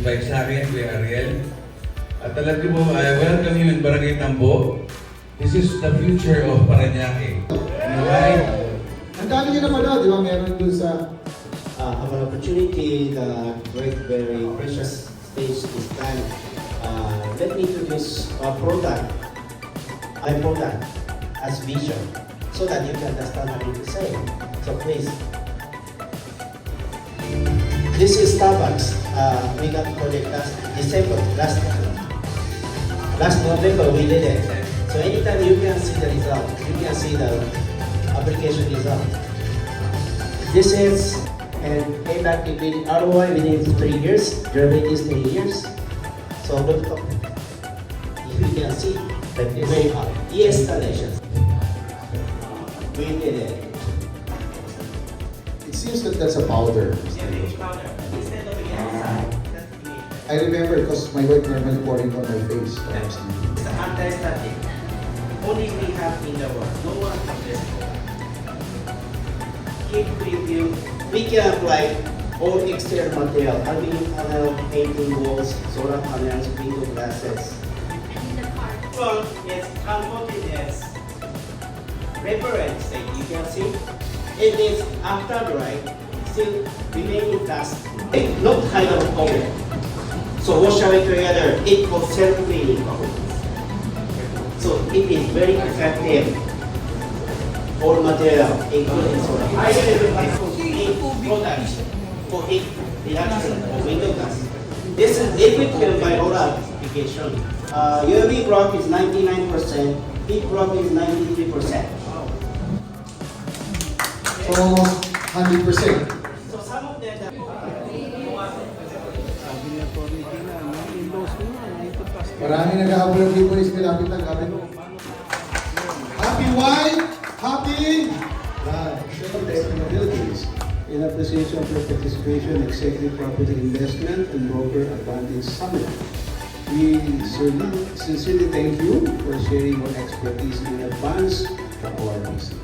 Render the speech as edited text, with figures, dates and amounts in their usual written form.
nag-invite sa akin, Kuya Ariel. At alam niyo po, welcome you in Barangay Tambo. This is the future of Parañaque. Alright? Ang dami niyo naman di ba? Meron dun sa have an opportunity, the great, very precious stage this time. Let me introduce our product, as vision, so that you can understand what I'm saying. So please. This is Starbucks. We got project last November we did it. So anytime you can see the result, you can see the application result. This is and payback within ROI within 3 years, durability is 3 years. So look up. If you can see the way up, installation. We did it. it seems that that's a powder. Instead of the outside, that's the I remember because my wife normally poured it on my face. It's the anti-static. Only we have in the world. No one has this. Keep review. We can apply all exterior material, aluminum panel, painting walls, solar panels, window glasses. Well, it's comfortable. Reference that you can see. It is after dry, still remaining dust. Not kind of oven. So wash away together. It was self-cleaning. So it is very effective. All material, including solar. I products for heat reduction of window glass. This is liquid film by oral application. UV block is 99%, heat block is 93%. So almost 100%. So some of them Marami naghahabol ng people is malapit ng gabi. Happy wine! Happy! In appreciation of your participation, Executive Property Investment and Broker Advantage Summit. We sincerely thank you for sharing your expertise in advance of our business.